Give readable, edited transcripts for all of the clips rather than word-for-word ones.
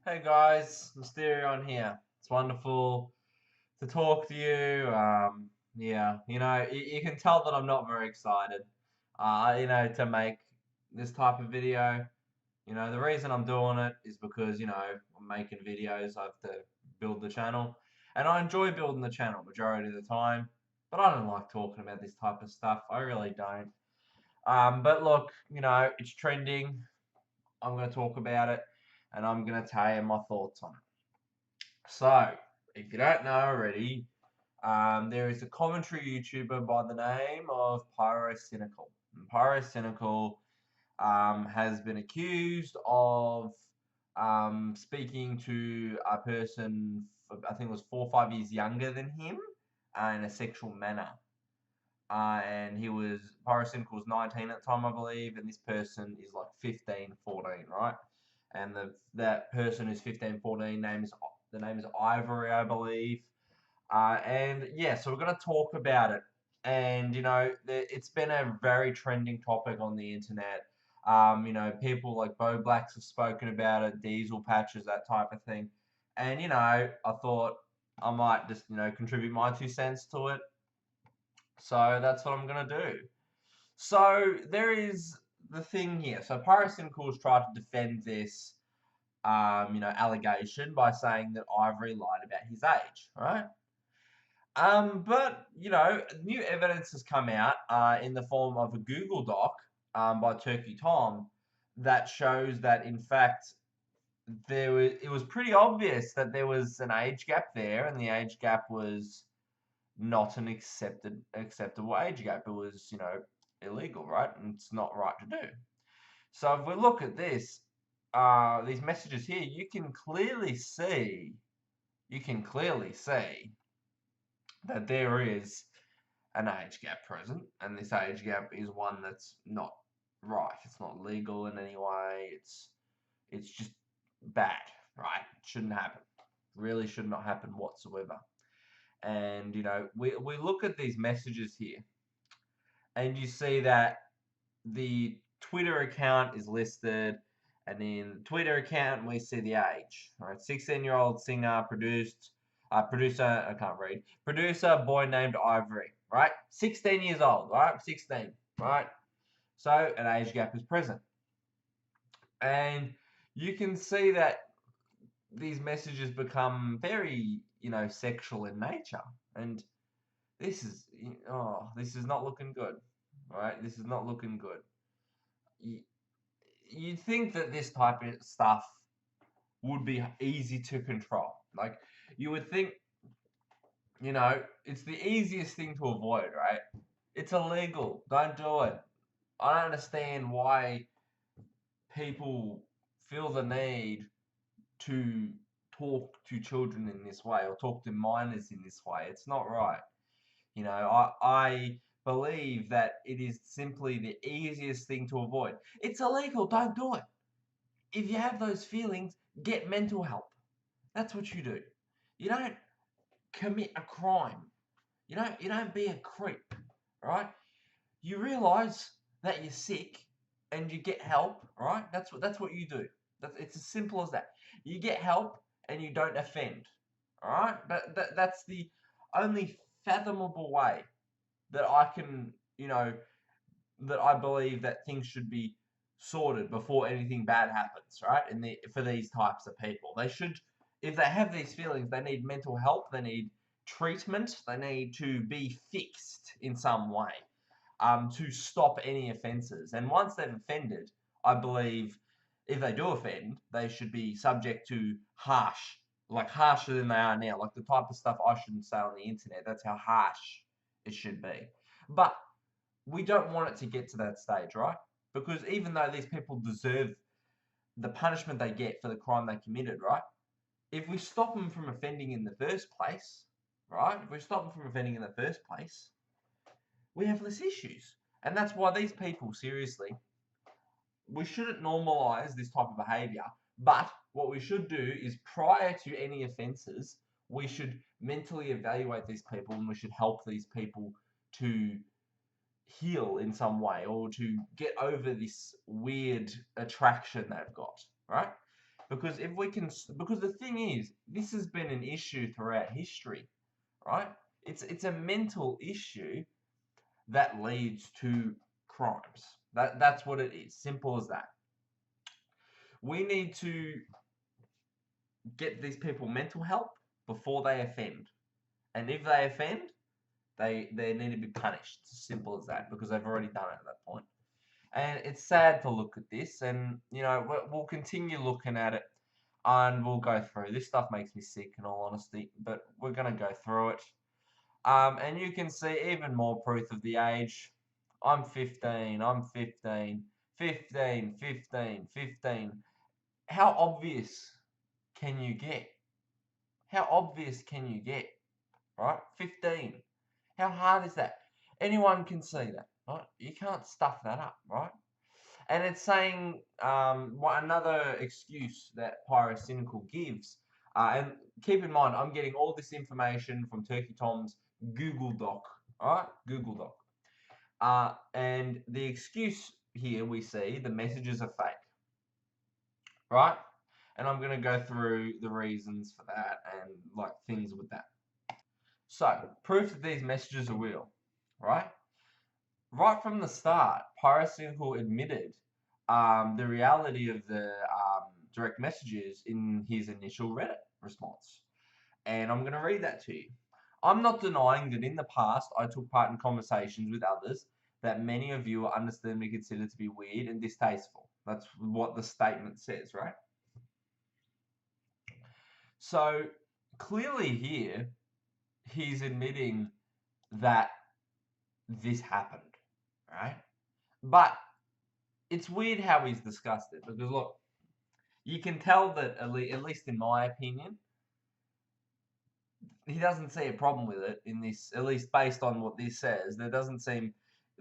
Hey guys, Mysterion here. It's wonderful to talk to you. Yeah, you can tell that I'm not very excited, to make this type of video. The reason I'm doing it is because, I'm making videos. I have to build the channel. And I enjoy building the channel majority of the time. But I don't like talking about this type of stuff. I really don't. But look, it's trending. I'm going to talk about it. And I'm going to tell you my thoughts on it. So, if you don't know already, there is a commentary YouTuber by the name of Pyrocynical. And Pyrocynical has been accused of speaking to a person, I think it was 4 or 5 years younger than him, in a sexual manner. And Pyrocynical was 19 at the time, I believe, and this person is like 15, 14, right? And that person who's 15, 14, the name is Ivory, I believe. And yeah, so we're going to talk about it. And it's been a very trending topic on the internet. People like Bo Blacks have spoken about it, Diesel Patches, that type of thing. And I thought I might just contribute my 2 cents to it. So that's what I'm going to do. So there is the thing here. So Pyrocynicals tried to defend this, allegation by saying that Ivory lied about his age, right? But new evidence has come out in the form of a Google Doc by Turkey Tom that shows that in fact it was pretty obvious that there was an age gap there, and the age gap was not an acceptable age gap. It was illegal, right? And it's not right to do. So if we look at these messages here, you can clearly see that there is an age gap present, and this age gap is one that's not right. It's not legal in any way. It's just bad, right? It shouldn't happen. Really should not happen whatsoever. And we look at these messages here, and you see that the Twitter account is listed, and in the Twitter account we see the age. Right, 16-year-old singer producer. I can't read. Producer boy named Ivory. Right, 16 years old. Right, 16. Right, so an age gap is present, and you can see that these messages become very sexual in nature, and this is not looking good. Right, this is not looking good. You'd think that this type of stuff would be easy to control. Like, you would think, it's the easiest thing to avoid, right? It's illegal. Don't do it. I don't understand why people feel the need to talk to children in this way or talk to minors in this way. It's not right. I believe that it is simply the easiest thing to avoid. It's illegal. Don't do it. If you have those feelings, get mental help. That's what you do. You don't commit a crime. You don't be a creep, right? You realize that you're sick and you get help, right? That's what you do. It's as simple as that. You get help and you don't offend, all right? That's the only fathomable way that I can, that I believe that things should be sorted before anything bad happens, right? For these types of people, they should, if they have these feelings, they need mental help, they need treatment, they need to be fixed in some way, to stop any offences. And once they've offended, I believe if they do offend, they should be subject to like harsher than they are now, like the type of stuff I shouldn't say on the internet. That's how harsh it should be. But we don't want it to get to that stage, right? Because even though these people deserve the punishment they get for the crime they committed, right? If we stop them from offending in the first place, right? If we stop them from offending in the first place, we have less issues. And that's why these people, seriously, we shouldn't normalize this type of behavior. But what we should do is, prior to any offences, we should mentally evaluate these people, and we should help these people to heal in some way, or to get over this weird attraction they've got, right? Because if we can, because the thing is, this has been an issue throughout history, right? It's a mental issue that leads to crimes. That's what it is. Simple as that. We need to get these people mental help before they offend. And if they offend, they need to be punished. It's as simple as that, because they've already done it at that point. And it's sad to look at this, and we'll continue looking at it, and we'll go through. This stuff makes me sick, in all honesty, but we're gonna go through it. And you can see even more proof of the age. I'm 15. I'm 15. 15. 15. 15. How obvious can you get? How obvious can you get? Right? 15. How hard is that? Anyone can see that, right? You can't stuff that up, right? And it's saying another excuse that Pyrocynical gives. And keep in mind, I'm getting all this information from Turkey Tom's Google Doc, all right? Google Doc. And the excuse here we see the messages are fake, right? And I'm going to go through the reasons for that and like things with that. So, proof that these messages are real, right? Right from the start, Pyrocynical admitted the reality of the direct messages in his initial Reddit response. And I'm going to read that to you. I'm not denying that in the past I took part in conversations with others that many of you are understandably considered to be weird and distasteful. That's what the statement says, right? So clearly here, he's admitting that this happened, right? But it's weird how he's discussed it, because look, you can tell that at least in my opinion, he doesn't see a problem with it in this. At least based on what this says, there doesn't seem,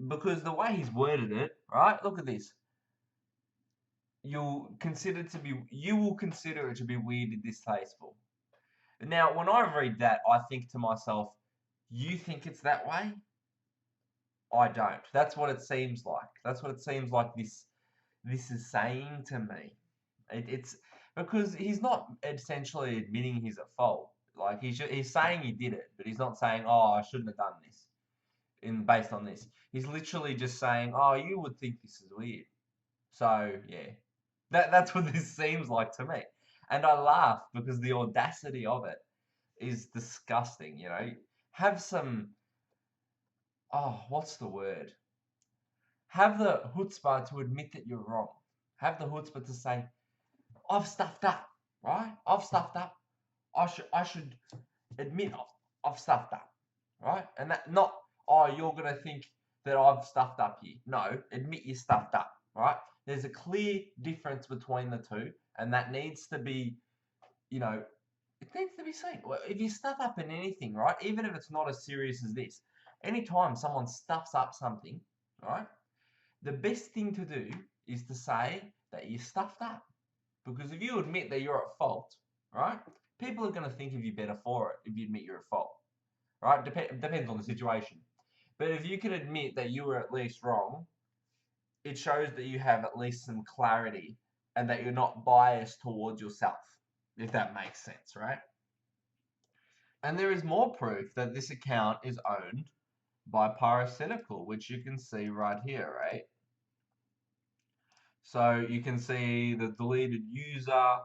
because the way he's worded it, right? Look at this. You will consider it to be weird and distasteful. Now, when I read that, I think to myself, you think it's that way? I don't. That's what it seems like. That's what it seems like this is saying to me. It's because he's not essentially admitting he's at fault. Like he's saying he did it, but he's not saying, "Oh, I shouldn't have done this." Based on this, he's literally just saying, "Oh, you would think this is weird." So yeah, that's what this seems like to me, and I laugh because the audacity of it is disgusting. Have some, what's the word? Have the chutzpah to admit that you're wrong. Have the chutzpah to say, I've stuffed up, right? I've stuffed up. I should admit I've stuffed up, right? And that not, oh, you're gonna think that I've stuffed up here. No, admit you stuffed up, right? There's a clear difference between the two, and that needs to be, it needs to be seen. Well, if you stuff up in anything, right, even if it's not as serious as this, anytime someone stuffs up something, right, the best thing to do is to say that you stuffed up. Because if you admit that you're at fault, right, people are going to think of you better for it if you admit you're at fault, right? Depends on the situation. But if you can admit that you were at least wrong, it shows that you have at least some clarity and that you're not biased towards yourself, if that makes sense, right? And there is more proof that this account is owned by Pyrocynical, which you can see right here, right? So you can see the deleted user.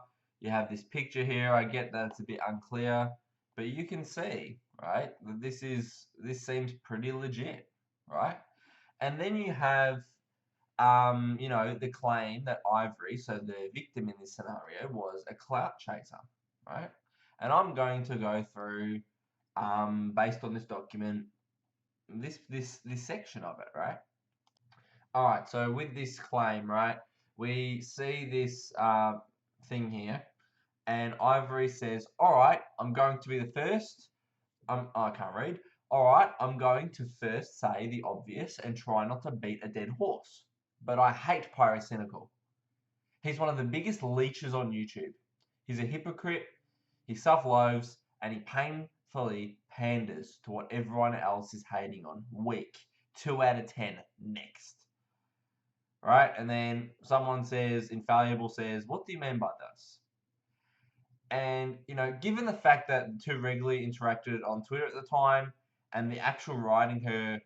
You have this picture here. I get that it's a bit unclear, but you can see, right, that this seems pretty legit, right? And then you have, the claim that Ivory, so the victim in this scenario, was a clout chaser, right? And I'm going to go through, based on this document, this section of it, right? All right, so with this claim, right, we see this thing here, and Ivory says, all right, I'm going to be the first. I can't read. All right, I'm going to first say the obvious and try not to beat a dead horse. But I hate Pyrocynical. He's one of the biggest leeches on YouTube. He's a hypocrite, he self-loathes, and he painfully panders to what everyone else is hating on. Weak. 2 out of 10. Next. Right? And then someone says, Infallible says, what do you mean by this? And, given the fact that the two regularly interacted on Twitter at the time and the actual writing her,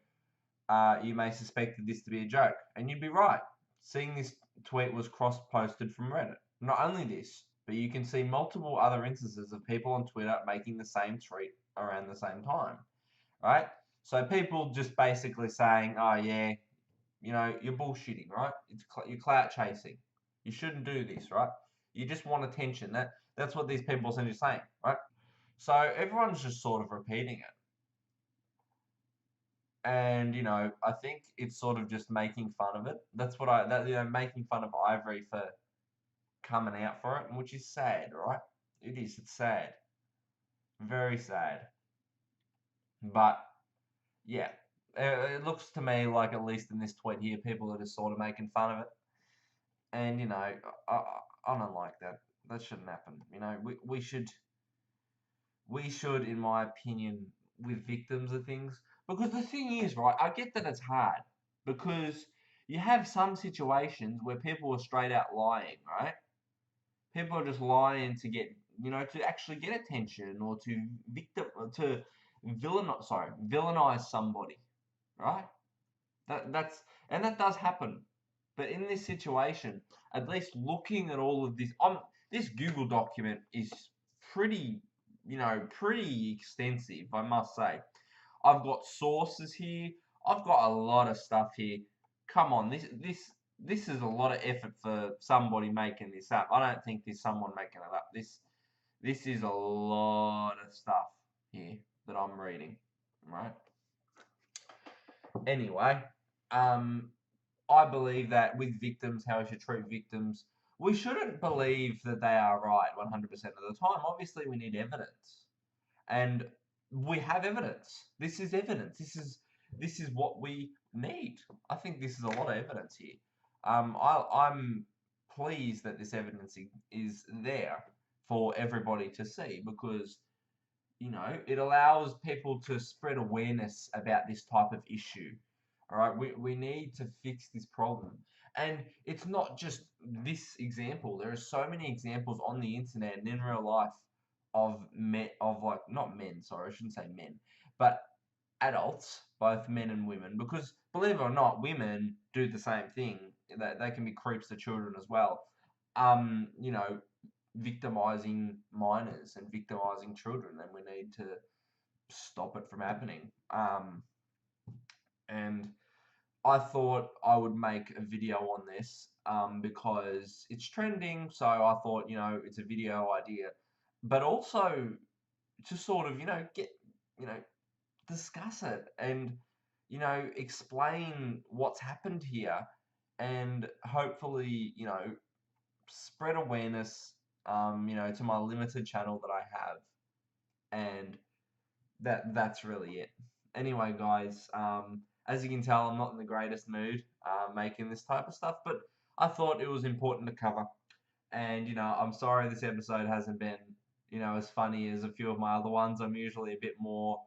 you may suspect this to be a joke. And you'd be right. Seeing this tweet was cross-posted from Reddit. Not only this, but you can see multiple other instances of people on Twitter making the same tweet around the same time, right? So people just basically saying, oh yeah, you're bullshitting, right? You're clout chasing. You shouldn't do this, right? You just want attention. That's what these people are essentially saying, right? So everyone's just sort of repeating it. And I think it's sort of just making fun of it. That's what making fun of Ivory for coming out for it, which is sad, right? It is. It's sad, very sad. But yeah, it looks to me like, at least in this tweet here, people are just sort of making fun of it. And I don't like that. That shouldn't happen. We should, in my opinion, with victims of things, because the thing is, right, I get that it's hard, because you have some situations where people are straight out lying, right? People are just lying to get, to actually get attention, or to villainize somebody, right? That does happen. But in this situation, at least looking at all of this, this Google document is pretty, pretty extensive, I must say. I've got sources here. I've got a lot of stuff here. Come on, this is a lot of effort for somebody making this up. I don't think there's someone making it up. This is a lot of stuff here that I'm reading, right? Anyway, I believe that with victims, how we should treat victims, we shouldn't believe that they are right 100% of the time. Obviously, we need evidence, and we have evidence. This is evidence. This is what we need. I think this is a lot of evidence here. I'm pleased that this evidence is there for everybody to see, because it allows people to spread awareness about this type of issue. All right, we need to fix this problem. And it's not just this example. There are so many examples on the internet and in real life of men, of like, not men, sorry, I shouldn't say men, but adults, both men and women, because believe it or not, women do the same thing. They can be creeps to children as well. You know, victimizing minors and victimizing children, and we need to stop it from happening. And I thought I would make a video on this, because it's trending. So I thought, it's a video idea, but also to sort of, get, you know, discuss it, and, explain what's happened here, and hopefully, spread awareness, to my limited channel that I have. And that's really it. Anyway, guys, as you can tell, I'm not in the greatest mood making this type of stuff, but I thought it was important to cover. And I'm sorry this episode hasn't been, as funny as a few of my other ones. I'm usually a bit more,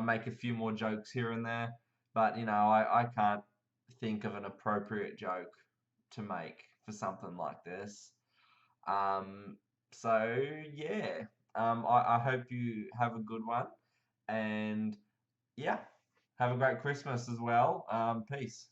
make a few more jokes here and there, but I can't think of an appropriate joke to make for something like this. Um, so yeah, I hope you have a good one, and yeah, have a great Christmas as well. Peace.